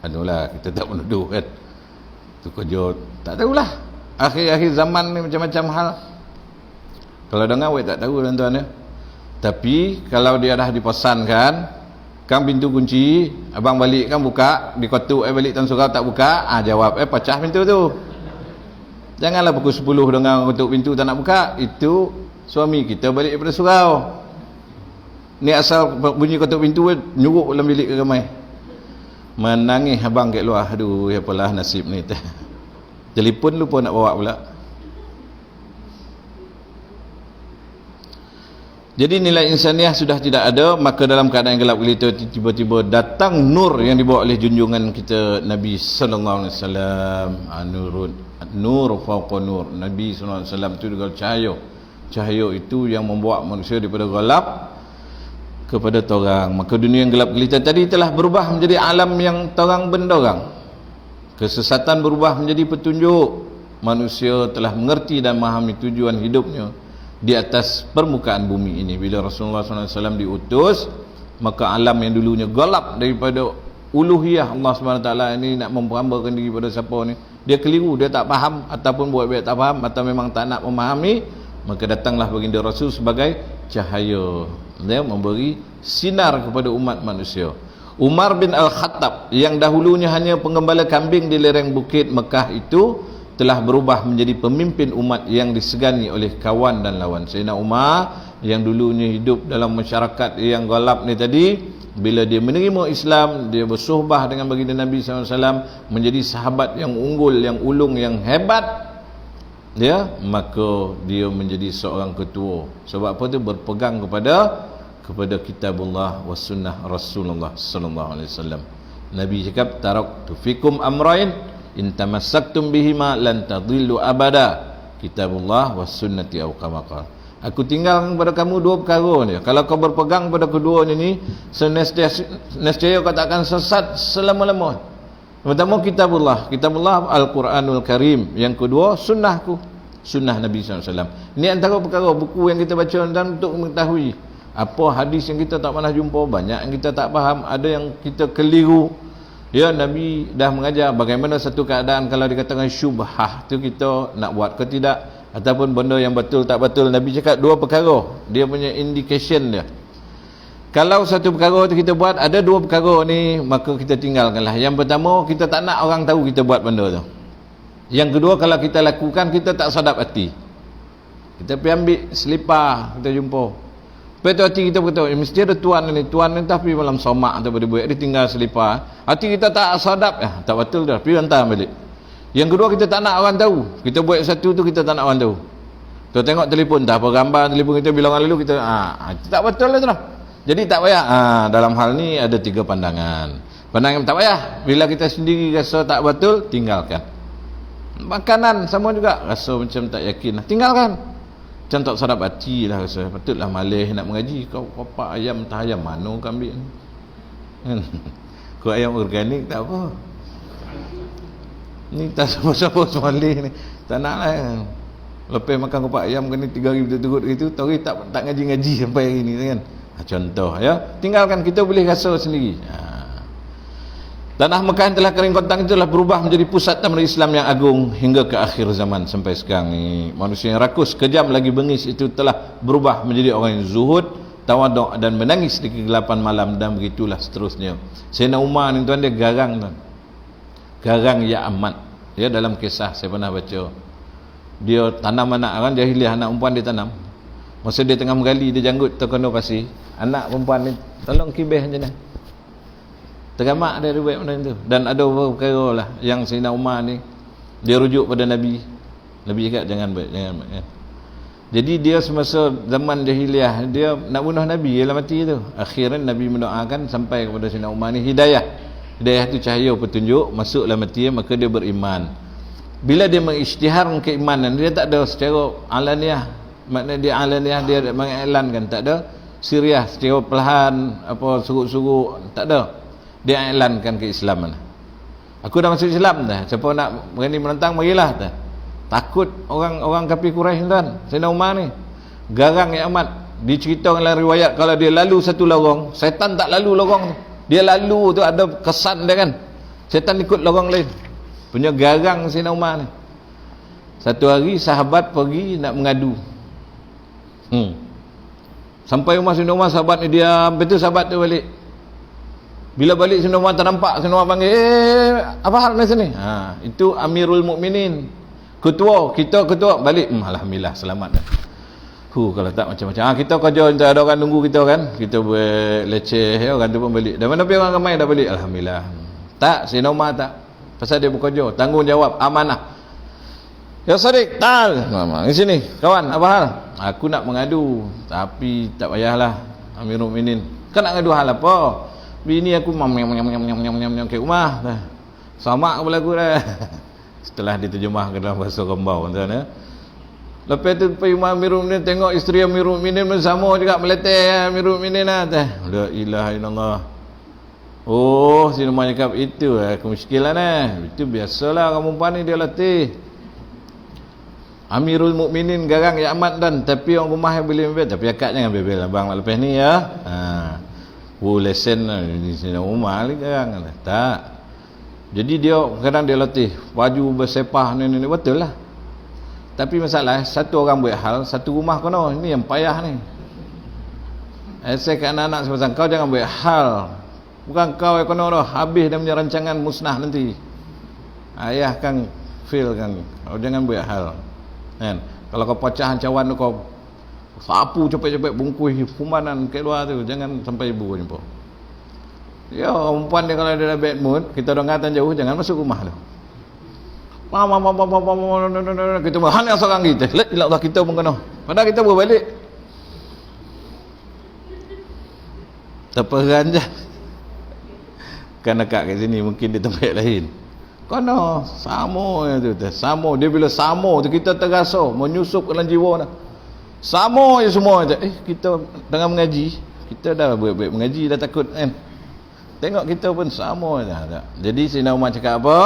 anulah, kita tak menuduh kan. Tu kerja, tak tahulah. Akhir-akhir zaman ni macam-macam hal. Kalau dengar awak tak tahu tuan-tuan ya. Tapi kalau dia dah dipesankan, kang pintu kunci, abang balik kan buka, dikotuk balik tan surau tak buka, jawab pecah pintu tu. Janganlah pukul 10 dengar ketuk pintu tak nak buka, itu suami kita balik daripada surau. Ni asal bunyi ketuk pintu nyuruk dalam bilik ke ramai. Menangis abang kat luar, aduh apalah nasib ni teh. Telefon lupa nak bawa pula. Jadi nilai insaniah sudah tidak ada, maka dalam keadaan gelap gelita tiba-tiba datang nur yang dibawa oleh junjungan kita Nabi sallallahu alaihi wasallam. Nur fauqa nur. Nabi sallallahu alaihi wasallam itu juga cahaya. Cahaya itu yang membawa manusia daripada gelap kepada terang. Maka dunia yang gelap gelita tadi telah berubah menjadi alam yang terang benderang. Kesesatan berubah menjadi petunjuk. Manusia telah mengerti dan memahami tujuan hidupnya di atas permukaan bumi ini. Bila Rasulullah SAW diutus, maka alam yang dulunya gelap daripada uluhiyah Allah SWT ini nak memperhambakan diri pada siapa ni, dia keliru, dia tak faham ataupun buat biar tak faham atau memang tak nak memahami, maka datanglah baginda Rasul sebagai cahaya. Dia memberi sinar kepada umat manusia. Umar bin Al-Khattab yang dahulunya hanya penggembala kambing di lereng bukit Mekah itu telah berubah menjadi pemimpin umat yang disegani oleh kawan dan lawan. Sayyidina Umar yang dulunya hidup dalam masyarakat yang gelap ni tadi, bila dia menerima Islam, dia bersuhbah dengan baginda Nabi SAW, menjadi sahabat yang unggul, yang ulung, yang hebat, maka dia menjadi seorang ketua. Sebab apa tu? Berpegang kepada kitabullah wa sunnah Rasulullah sallallahu alaihi wasallam. Nabi cakap, taraktu fikum amrain in tamassaktum bihima lan tadhillu abada, kitabullah was sunnati aw kama qala. Aku tinggalkan kepada kamu 2 perkara ni. Kalau kau berpegang pada keduanya ni, nescaya kau tak akan sesat selama-lama. Pertama kitabullah Al-Quranul Karim. Yang kedua sunnahku, sunnah Nabi SAW. Ini antara perkara buku yang kita baca dan untuk mengetahui apa hadis yang kita tak pernah jumpa, banyak yang kita tak faham, ada yang kita keliru. Nabi dah mengajar bagaimana satu keadaan kalau dikatakan syubhah tu kita nak buat ke tidak, ataupun benda yang betul tak betul. Nabi cakap 2 perkara, dia punya indication dia. Kalau satu perkara tu kita buat, ada 2 perkara ni, maka kita tinggalkanlah. Yang pertama, kita tak nak orang tahu kita buat benda tu. Yang kedua, kalau kita lakukan, kita tak sadap hati. Kita pergi ambil selipar, kita jumpa. Lepas tu hati kita berkata, mesti ada tuan ni tapi malam somak atau berbuat, dia tinggal selipar. Hati kita tak sadap, tak betul dah, pergi hantar balik. Yang kedua, kita tak nak orang tahu. Kita buat satu tu, kita tak nak orang tahu. Kita tengok telefon, tak apa gambar telefon kita, bila orang lalu kita, tak betul lah tu lah. Jadi tak payah. Dalam hal ni ada 3 pandangan. Pandangan tak payah, bila kita sendiri rasa tak betul, tinggalkan. Makanan sama juga, rasa macam tak yakin, tinggalkan. Macam tak sadap hati lah, rasa patutlah malih nak mengaji. Kau kopak ayam, entah ayam mana kau ambil ni. Kau ayam organik tak apa, ni tak sama-sama malih ni, tak nak lah. Lepas makan kupat ayam kena 3 hari berturut-turut gitu, tahu tak ngaji-ngaji sampai hari ni kan. Contoh ya, tinggalkan, kita boleh rasa sendiri. Tanah Mekah yang telah kering kontang itulah berubah menjadi pusat taman Islam yang agung hingga ke akhir zaman sampai sekarang ni. Manusia yang rakus, kejam lagi bengis itu telah berubah menjadi orang yang zuhud, tawaduk dan menangis di kegelapan malam, dan begitulah seterusnya. Sayyidina Umar ni tuan, dia garang tuan. Garang ya amat. Ya, dalam kisah saya pernah baca. Dia tanam anak orang jahiliah, anak perempuan dia tanam. Masa dia tengah menggali, dia janggut terkena pasir. Anak perempuan ni tolong kibeh macam mana. Tergamak dia buat benda tu. Dan ada beberapa perkara lah yang Sayyidina Umar ni dia rujuk pada Nabi. Nabi cakap jangan buat kan. Jadi dia semasa zaman jahiliah dia nak bunuh Nabi, ialah mati tu. Akhirnya Nabi mendoakan sampai kepada Sayyidina Umar ni hidayah. Hidayah tu cahaya petunjuk, masuklah mati, maka dia beriman. Bila dia mengisytiharkan keimanan, dia tak ada secara alaniah. Maknanya dia alaniah, dia mengiklankan, tak ada siriah secara perlahan apa suruk-suruk, tak ada. Dia iklankan keislaman. Aku dah masuk Islam dah. Siapa nak berani menentang, marilah dah. Takut orang kafir Quraisy tuan. Sayyidina Umar ni garang ya amat. Diceritakan dalam riwayat kalau dia lalu satu lorong, syaitan tak lalu lorong tu. Dia lalu tu ada kesan dia kan. Syaitan ikut lorong lain. Punya garang Sayyidina Umar ni. Satu hari sahabat pergi nak mengadu. Sampai rumah Sayyidina Umar, sahabat ni diam. Betul sahabat tu balik. Bila balik Sayyidina Umar tak nampak, Sayyidina Umar panggil, apa hal ni sini? Itu Amirul Mukminin. Ketua, kita ketua balik. Alhamdulillah selamat dah. Kalau tak macam-macam. Kita kerja untuk ada orang nunggu kita kan. Kita buat leceh, orang tu pun balik. Dan mana pergi orang ramai dah balik. Alhamdulillah. Tak, Sayyidina Umar tak. Pasal dia bekerja, tanggungjawab, amanah. Ya Sadiq, tal. Di sini, kawan, apa hal? Aku nak mengadu, tapi tak payahlah Amirul Mukminin. Kan nak ngadu hal apa? Bini aku nyam ke rumah dah. Sama kepala aku dah. Setelah diterjemah ke dalam bahasa Rembau tuan ya. Lepas tu pergi rumah Amirul Mukminin, tengok isteri Amirul Mukminin bersama juga meletih Amirul Mukminin lah teh. La ilaha illallah. Oh, si rumah cakap itu kemiskinan Itu biasalah orang perempuan ni dia latih. Amirul Mukminin garang ya amat dan tapi orang rumah yang boleh bebel, tapi akak jangan bebel abang lepas ni ya. Lesen ni Sayyidina Umar ni garang tak. Jadi dia kadang dia latih baju bersepah ni betul lah. Tapi masalah satu orang buat hal, satu rumah kono, ini yang payah ni. Saya ke anak-anak sebab kau jangan buat hal. Bukan kau yang kono dah, habis dia punya rancangan musnah nanti. Ayah kan fail kan. Kau jangan buat hal. Kan? Kalau kau pecah cawan tu, kau sapu cepet-cepet bungkus fumanan ke luar tu, jangan sampai ibu jumpa. Ya, perempuan dia kalau dia dah bad mood, kita dah ngatan jauh, jangan masuk rumah tu. Kita hanya seorang kita. La Allah, kita pun kena. Padahal kita boleh balik. Terperan je. Kan dekat kat sini, mungkin di tempat lain. Kena sama tu, sama. Dia bila sama tu kita terasa menyusup dalam jiwa dah. Sama je semua je. Kita tengah mengaji, kita dah buat-buat mengaji dah takut kan. Tengok kita pun sama dah. Jadi Sayyidina Umar cakap apa?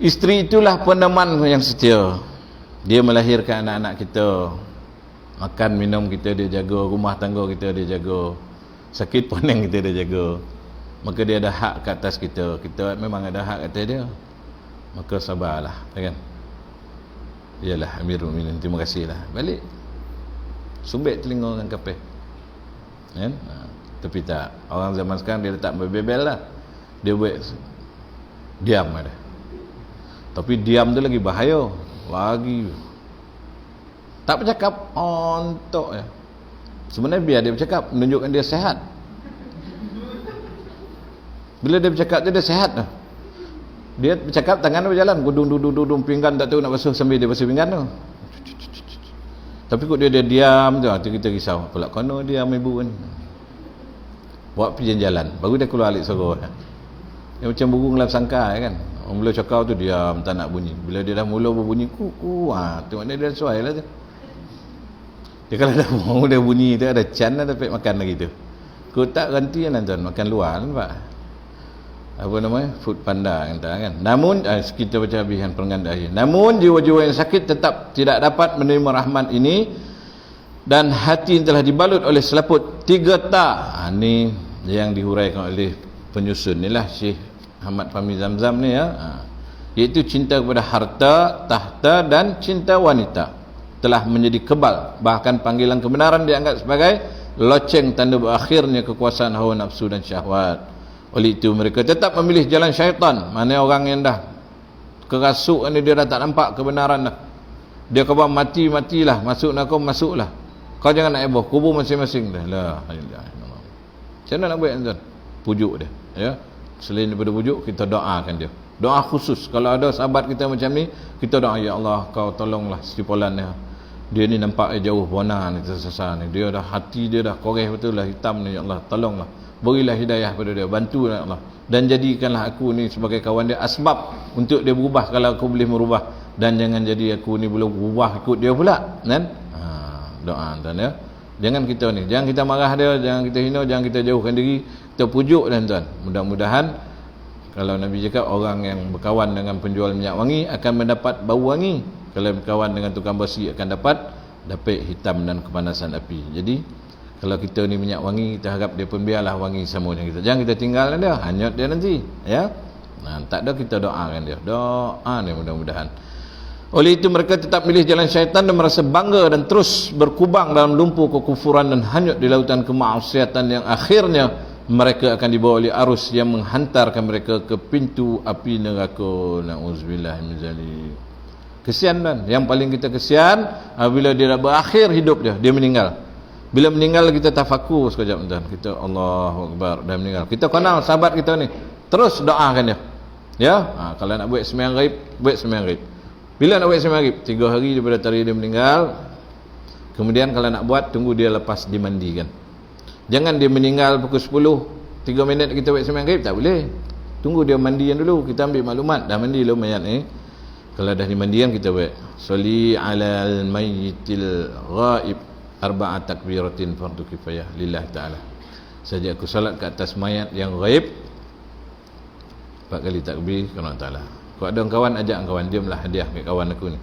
Isteri itulah peneman yang setia. Dia melahirkan anak-anak kita. Makan minum kita dia jaga, rumah tangga kita dia jaga. Sakit pening kita dia jaga. Maka dia ada hak ke atas kita. Kita memang ada hak atas dia. Maka sabarlah, kan? Iyalah Amirul Mukminin, terima kasihlah. Balik. Sumbek telinga orang kafir. Kan? Tapi tak. Orang zaman sekarang dia tak berbebel lah. Dia buat diam ada. Tapi diam tu lagi bahaya. Lagi tak bercakap ontok ya. Sebenarnya biar dia bercakap, menunjukkan dia sehat. Bila dia bercakap dia sehat dah. Dia bercakap tangan berjalan, gudung pinggan tak tahu nak basuh sambil dia basuh pinggan tu. Tapi kok dia diam tu, kita risau. Pula kono diam ibu kan. Buat pergi jalan, baru dia keluar alik suara. Dia macam burung lap sangka kan. Orang mula cakap tu diam, tak nak bunyi. Bila dia dah mula berbunyi kuku, tu maknanya dia sesuai lah tu. Dia kalau dah mau dia bunyi tu ada can dah dapat makan lagi tu. Kau tak ganti kan tuan, makan luar nampak. apa namanya, food panda kan. Namun kita baca habisan perenggan akhir. Namun jiwa-jiwa yang sakit tetap tidak dapat menerima rahmat ini, dan hati yang telah dibalut oleh selaput 3 ta. Ni yang dihuraikan oleh penyusun ni lah Syekh Ahmad Fahmi Zamzam ni ya. Iaitu cinta kepada harta, tahta dan cinta wanita telah menjadi kebal. Bahkan panggilan kebenaran dianggap sebagai loceng, tanda berakhirnya kekuasaan hawa nafsu dan syahwat. Oleh itu mereka tetap memilih jalan syaitan. Mana orang yang dah kerasuk ni, dia dah tak nampak kebenaran dah. Dia kata matilah, masuk neraka masuklah. Kau jangan nak heboh, kubur masing-masing dah. La ilaha illallah. Macam mana nak buat tuan? Pujuk dia, ya. Selain daripada pujuk, kita doakan dia. Doa khusus. Kalau ada sahabat kita macam ni, kita doa, ya Allah, kau tolonglah stipulan dia ni nampak jauh bona ni, tersesat ni. Dia dah, hati dia dah koreh betul lah, hitam ni, ya Allah, tolonglah. Berilah hidayah pada dia, bantulah Allah, dan jadikanlah aku ni sebagai kawan dia, asbab untuk dia berubah kalau aku boleh merubah, dan jangan jadi aku ni boleh berubah ikut dia pula kan. Doa tuan ya. Jangan kita ni, jangan kita marah dia, jangan kita hina, jangan kita jauhkan diri, kita pujuk dan tuan. Mudah-mudahan kalau Nabi cakap orang yang berkawan dengan penjual minyak wangi akan mendapat bau wangi, kalau berkawan dengan tukang besi akan dapat hitam dan kepanasan api. Jadi kalau kita ni minyak wangi, kita harap dia pun biarlah wangi sama dengan kita. Jangan kita tinggalkan dia, hanyut dia nanti, ya. Tak ada, kita doakan dia. Doa ni mudah-mudahan. Oleh itu mereka tetap milih jalan syaitan dan merasa bangga dan terus berkubang dalam lumpur kekufuran dan hanyut di lautan kemaksiatan yang akhirnya mereka akan dibawa oleh arus yang menghantarkan mereka ke pintu api neraka. Na'udzubillah min zalik. Kesian kan? Yang paling kita kesian apabila dia dah berakhir hidup dia meninggal. Bila meninggal kita tafakur sekejap tuan. Kita Allahu Akbar, dah meninggal. Kita kenal sahabat kita ni. Terus doakan dia. Ya, kalau nak buat sembahyang ghaib, buat sembahyang ghaib. Bila nak buat sembahyang ghaib? 3 hari daripada tarikh dia meninggal. Kemudian kalau nak buat, tunggu dia lepas dimandikan. Jangan dia meninggal pukul 10, 3 minit kita buat sembahyang ghaib, tak boleh. Tunggu dia mandikan dulu, kita ambil maklumat. Dah mandi belum mayat ni? Kalau dah dimandikan kita buat sholli alal mayyitil ghaib arba'at takbiratin fardu kifayah lillah ta'ala. Saja aku salat ke atas mayat yang ghaib 4 kali takbir kerana ta'ala. Kalau ada kawan, ajak kawan, diamlah hadiah ke kawan aku ni.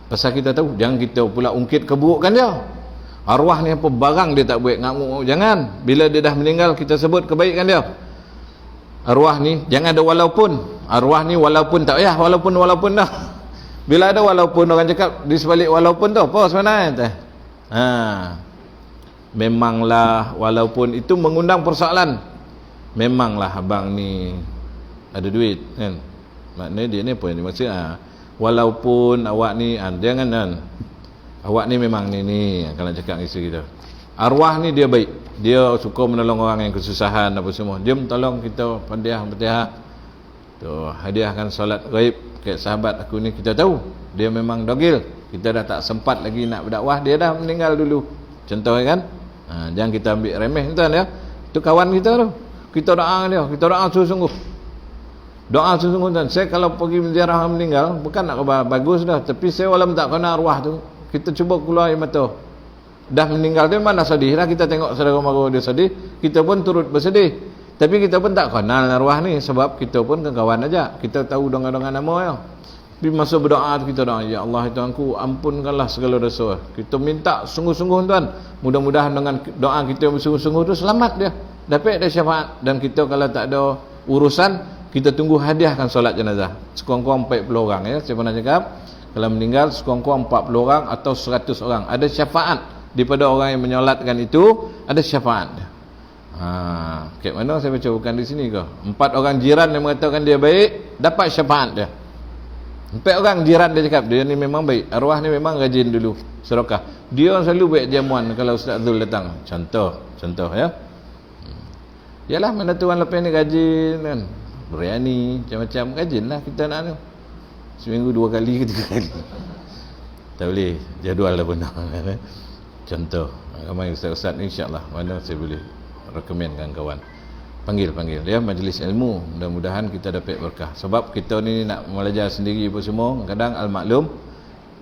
Pasal kita tahu, jangan kita pula ungkit keburukan dia. Arwah ni apa barang dia tak buat, ngamuk. Jangan, bila dia dah meninggal kita sebut kebaikan dia. Arwah ni jangan ada walaupun. Arwah ni walaupun tak payah, walaupun dah. Bila ada walaupun, orang cakap di sebalik walaupun tu apa sebenarnya? Memanglah walaupun itu mengundang persoalan. Memanglah abang ni ada duit kan, maknanya dia ni apa ni maksud? Walaupun awak ni jangan kan, awak ni memang ni kalau cakap dengan isteri kita, arwah ni dia baik, dia suka menolong orang yang kesusahan apa semua, dia tolong kita Fatihah tu, hadiahkan solat ghaib ke sahabat aku ni. Kita tahu dia memang dogil, kita dah tak sempat lagi nak berdakwah, dia dah meninggal dulu, contoh kan. Jangan kita ambil remeh tuan ya. Itu kawan kita tu, kita doa dia, kita doa sungguh-sungguh, doa sungguh-sungguh tuan. Saya kalau pergi ziarah orang meninggal, bukan nak bagus dah, tapi saya walau tak kena arwah tu, kita cuba keluar air mata. Dah meninggal tu mana sedih dah, kita tengok saudara mara dia sedih, kita pun turut bersedih. Tapi kita pun tak kenal arwah ni, sebab kita pun kawan aja, kita tahu dongan-dongan nama ya. Tapi masa berdoa kita doa, ya Allah Tuhanku, ampunkanlah segala dosa. Kita minta sungguh-sungguh tuan. Mudah-mudahan dengan doa kita yang sungguh-sungguh tu selamat dia, dapat dia syafaat. Dan kita kalau tak ada urusan, kita tunggu hadiahkan solat jenazah. Sekurang-kurang 40 orang ya. Saya pernah cakap, kalau meninggal sekurang-kurang 40 orang atau 100 orang, ada syafaat daripada orang yang menyolatkan itu, ada syafaat. Kat mana saya baca, bukan di sini ke? 4 orang jiran yang mengatakan dia baik, dapat syafaat dia. 4 orang jiran dia cakap, dia ni memang baik, arwah ni memang rajin dulu sedekah, dia selalu buat jamuan kalau Ustaz Zul datang. Contoh ya. Yalah, mana tuan lepas ni rajin kan, biryani macam-macam, rajinlah kita nak tu. Seminggu 2 kali ke 3 kali. Tak boleh jadual dah benar. Contoh, ramai ustaz-ustaz ni insya-Allah mana saya boleh rekomenkan kawan. Panggil ya majlis ilmu, mudah-mudahan kita dapat berkah. Sebab kita ni nak belajar sendiri apa semua, kadang al-maklum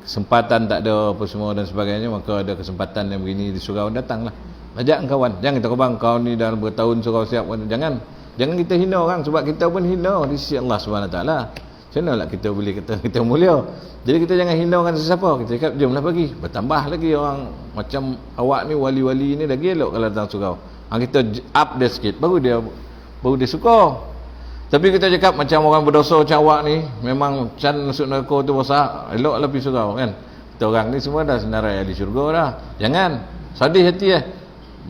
kesempatan tak ada apa semua dan sebagainya, maka ada kesempatan yang begini di surau, datanglah. Ajak kawan, jangan kita kebang kau ni dah bertahun surau siap, jangan. Jangan kita hina orang, sebab kita pun hina di sisi Allah Subhanahu Wa Taala. Macam mana lah kita boleh kata kita mulia? Jadi kita jangan hina orang sesiapa. Kita cakap jomlah pergi. Bertambah lagi orang macam awak ni, wali-wali ni lagi elok kalau datang surau. Kita up dia sikit, baru dia suka. Tapi kita cakap macam orang berdosa macam awak ni, memang can masuk neraka tu besar, eloklah pergi surau kan. Kita orang ni semua dah senarai ahli syurga dah. Jangan sedih hati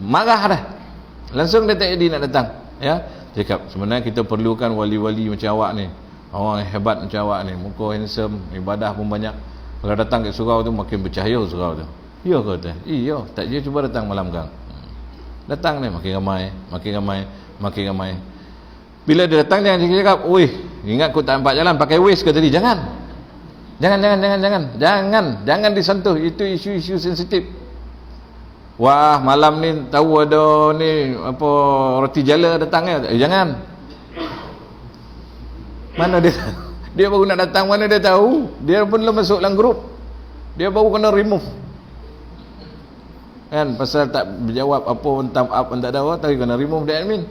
marah dah. Langsung dia tak jadi nak datang. Ya, cakap sebenarnya kita perlukan wali-wali macam awak ni. Orang yang hebat macam awak ni, muka handsome, ibadah pun banyak. Kalau datang ke surau tu makin bercahaya surau tu. Ya ke tu? Iya, tak je cuba datang malam gang. Datang ni makin ramai. Bila dia datang jangan cakap, "Weh, ingat aku tak nampak jalan pakai waste ke tadi?" Jangan disentuh. Itu isu-isu sensitif. Wah, malam ni tahu ada ni apa roti jala datang jangan. Mana dia? Dia baru nak datang, mana dia tahu? Dia pun belum masuk dalam grup. Dia baru kena remove. Kan pasal tak berjawab apa pun, thumb up pun tak ada apa, tapi kena remove dia admin.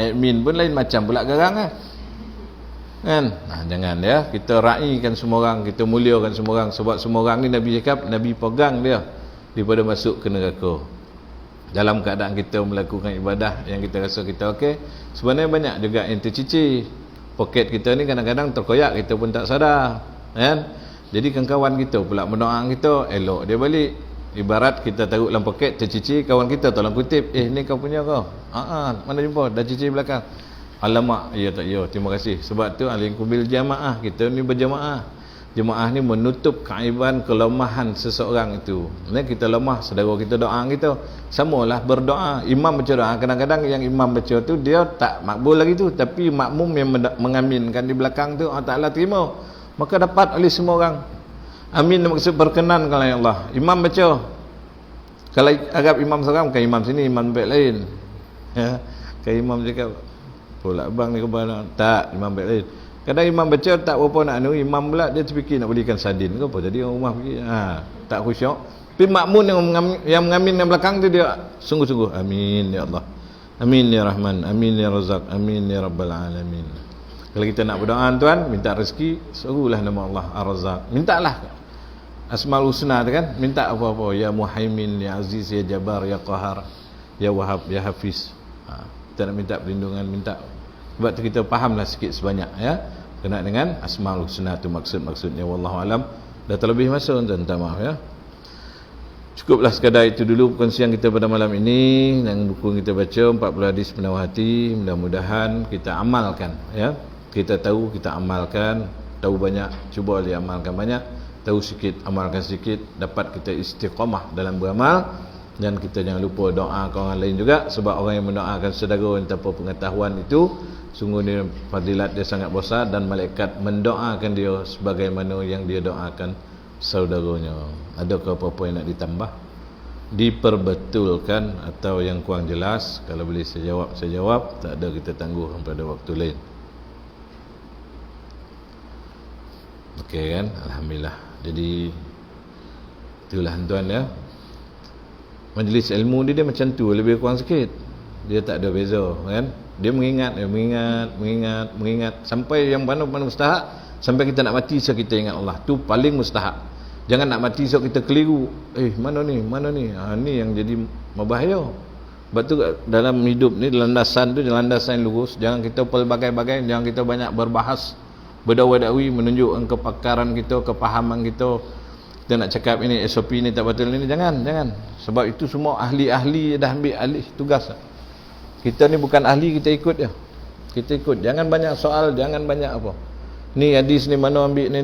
Admin pun lain macam pula garang kan. Jangan ya, kita raikan semua orang, kita muliakan semua orang, sebab semua orang ni Nabi cakap, Nabi pegang dia daripada masuk ke neraka. Dalam keadaan kita melakukan ibadah yang kita rasa kita okey, sebenarnya banyak juga yang tercicir. Poket kita ni kadang-kadang terkoyak, kita pun tak sadar kan. Jadi kawan-kawan kita pula mendoakan kita, elok dia balik. Ibarat kita taruh dalam poket, tercicir, kawan kita tolong kutip, ni kau punya kau. Mana jumpa dah cicir belakang. Alamak, ya tak ya, terima kasih. Sebab tu alaikum bil jamaah, kita ni berjamaah. Jemaah ni menutup keaiban, kelemahan seseorang itu. Kita lemah, saudara kita doa kita, samalah berdoa. Imam baca doa, kadang-kadang yang imam baca tu dia tak makbul lagi tu, tapi makmum yang mengaminkan di belakang tu Allah Ta'ala terima, maka dapat oleh semua orang. Amin maksud berkenan kalau ya Allah. Imam baca, kalau agak imam seorang, bukan imam sini, imam baik lain ya. Kalau imam cakap pula abang ni kebana, tak, imam baik lain. Kadang imam baca tak berapa nak imam pula dia terfikir nak belikan sardin ke apa, jadi orang rumah pergi tak khusyuk. Tapi makmun yang mengamin yang belakang tu dia sungguh-sungguh, amin ya Allah, amin ya Rahman, amin ya Razak, amin ya Rabbal Alamin. Kalau kita nak berdoa tuan, minta rezeki, suruhlah nama Allah Ar-Razzaq, mintalah Asmaul Husna tu kan, minta apa-apa, ya Muhaimin, ya Aziz, ya Jabbar, ya Qahar, ya Wahab, ya Hafiz. Kita nak minta perlindungan, minta. Sebab tu kita fahamlah sikit sebanyak ya, kena dengan Asmaul Husna tu maksudnya. Wallahu alam. Dah terlebih masa tuan, minta maaf ya. Cukuplah sekadar itu dulu perkongsian kita pada malam ini. Dan buku kita baca 40 hadis penawar hati, mudah-mudahan kita amalkan ya. Kita tahu, kita amalkan, tahu banyak, cuba boleh amalkan banyak, tahu sikit, amalkan sedikit, dapat kita istiqamah dalam beramal. Dan kita jangan lupa doa ke orang lain juga, sebab orang yang mendoakan saudara yang tanpa pengetahuan itu sungguh dia fadilat dia sangat besar, dan malaikat mendoakan dia sebagaimana yang dia doakan saudaranya. Adakah apa-apa yang nak ditambah, diperbetulkan, atau yang kurang jelas? Kalau boleh saya jawab, tak ada kita tangguh pada waktu lain. Okey kan, alhamdulillah. Jadi itulah tuan ya, majlis ilmu dia macam tu, lebih kurang sikit. Dia tak ada beza kan. Dia mengingat sampai yang mana-mana mustahak, sampai kita nak mati so kita ingat Allah. Tu paling mustahak. Jangan nak mati so kita keliru. Mana ni? Ni yang jadi berbahaya. Sebab tu dalam hidup ni, landasan yang lurus. Jangan kita pelbagai-bagai, jangan kita banyak berbahas, berdakwah-dakwi, menunjukkan kepakaran kita, kepahaman kita. Kita nak cakap ini SOP ni tak betul ni, jangan. Sebab itu semua ahli-ahli dah ambil alih tugas. Kita ni bukan ahli, kita ikut je. Kita ikut. Jangan banyak soal, jangan banyak apa. Ni hadis ni mana ambil ni.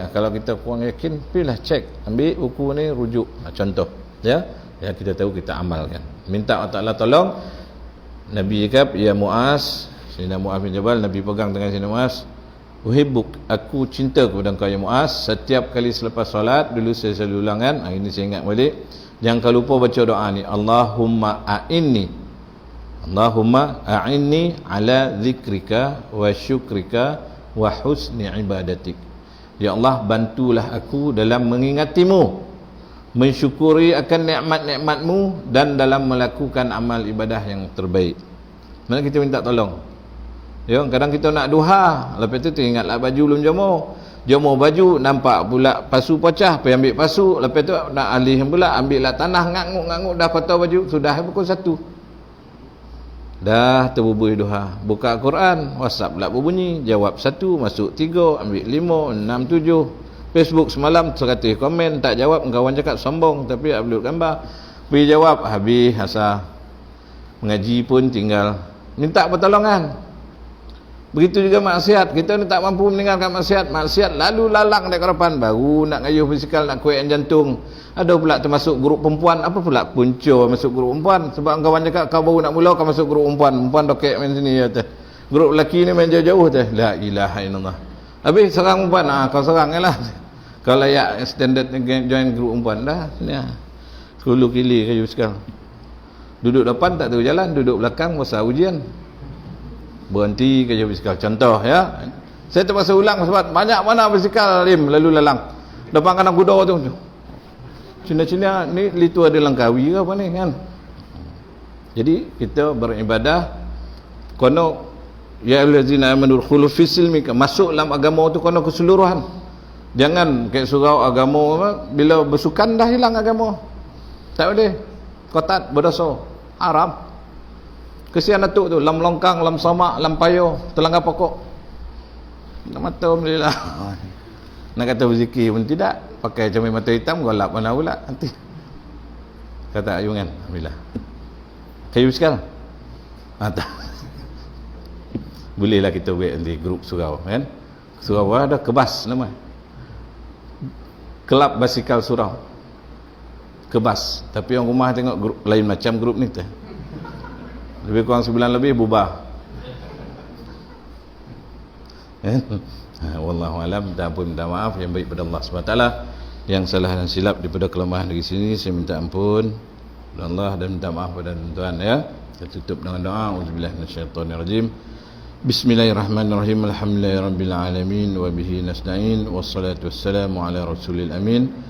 Kalau kita kurang yakin, pergilah cek, ambil buku ni, rujuk. Contoh, ya. Ya kita tahu, kita amalkan. Minta Allah Taala tolong. Nabi cakap, ya Muaz, Sayyidina Muaz bin Jabal, Nabi pegang tangan Sayyidina Muaz. Uhibbuk, aku cinta kepada engkau ya Muaz. Setiap kali selepas solat, dulu saya selalu ulangan, ini saya ingat balik. Jangan kau lupa baca doa ni, Allahumma a'inni ala zikrika wa syukrika wa husni ibadatik. Ya Allah, bantulah aku dalam mengingatimu, mensyukuri akan nikmat-nikmatmu, dan dalam melakukan amal ibadah yang terbaik. Mana kita minta tolong Ya, kadang kita nak duha, lepas tu teringatlah baju belum jemur baju, nampak pula pasu pecah, pergi ambil pasu, lepas tu nak alih pula, ambil lah tanah, nganguk dah kotor baju, sudah pukul 1. Dah terbubuh duha, buka Quran, WhatsApp pula berbunyi, jawab 1, masuk 3, ambil 5, 6, 7. Facebook semalam 100 komen, tak jawab, kawan cakap sombong, tapi upload gambar. Pergi jawab, habis asal. Mengaji pun tinggal minta pertolongan. Begitu juga maksiat, kita ni tak mampu meninggalkan maksiat lalu lalang dekat depan, baru nak ngayuh basikal, nak kuat jantung. Ada pula termasuk grup perempuan, apa pula punca masuk grup perempuan, sebab kawan cakap kau baru nak mula kau masuk grup perempuan dokek main sini ya teh. Grup lelaki ni main jauh-jauh teh. La ilaha illallah. Habis serang perempuan, kau serang jelah. Kau layak standard join grup perempuan dah. Sini ah. 10 kili kayu sekarang. Duduk depan tak tahu jalan, duduk belakang masa ujian. Berhenti kayu basikal. Contoh ya. Saya terpaksa ulang sebab banyak mana basikal lalu lalang. Depan kanan kuda tu. Cina-cina ni litu ada Langkawi ke apa ni kan. Jadi kita beribadah kono ya allazina amanu khulu fis silmi, masuk dalam agama tu kono keseluruhan. Jangan kayak surau agama bila bersukan dah hilang agama. Tak boleh. Kotat berdosa. Haram. Kesian datuk tu, lam longkang, lam samak, lam payo, telangga pokok. Nak mata alhamdulillah. Nak kata berzikir pun tidak, pakai cermin mata hitam, golap mana pula nanti. Kata ayungan, alhamdulillah. Kayu sekarang? Tak. Bolehlah kita buat nanti grup surau kan. Surau ada Kebas nama. Kelab basikal surau. Kebas. Tapi orang rumah tengok grup lain macam grup ni tu. Lebih kurang 9 lebih bubar. Wallahu alam. Dan pun minta maaf yang baik pada Allah SWT. Yang salah dan silap daripada kelemahan dari sini saya minta ampun kepada Allah dan minta maaf pada tuan ya. Kita tutup dengan doa. Auzubillahi minasyaitonirrajim. Bismillahirrahmanirrahim. Alhamdulillahirabbil alamin wa bihi nasta'in wassalatu wassalamu ala rasulil amin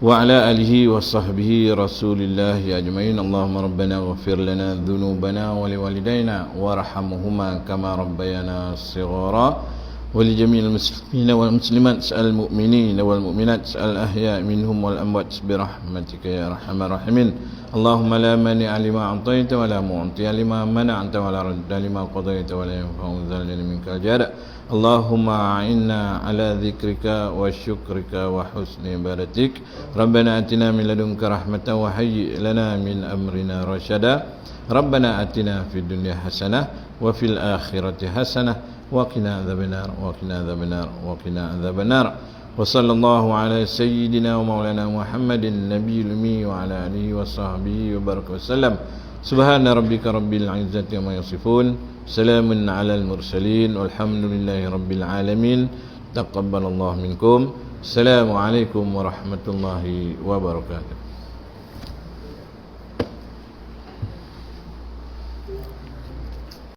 wa ala alihi wa sahbihi rasulillahi ajmain. Allahumma rabbana ighfir lana dhunubana wa liwalidayna warhamhuma kama rabbayana shighara wa li jami'il muslimina wal muslimat sa'al mu'minin wal mu'minat sa'al ahya' minhum wal amwat bi rahmatika ya arhamar rahimin. Allahumma la mani'a lima a'taita wa la mu'tiya lima mana'ta wa la radda lima qadaita wa la yanfa'u dzal minkal jada. Allahumma a'inna ala dzikrika wa syukrika wa husni ibadatik. Rabbana atina min ladunka rahmatan wa hayyi' lana min amrina rasyada. Rabbana atina fid dunya hasanah wa fil akhirati hasanah wa qina adzabannar wa qina adzabannar wa qina adzabannar. Wa sallallahu ala sayyidina wa maulana Muhammadin nabiyil ummi wa ala alihi wa sahbihi wa baraka wasallam. Subhana rabbika rabbil izzati amma yasifun. Salamun alal mursalin walhamdulillahi rabbil alamin. Taqabbalallahu minkum. Assalamualaikum warahmatullahi wabarakatuh.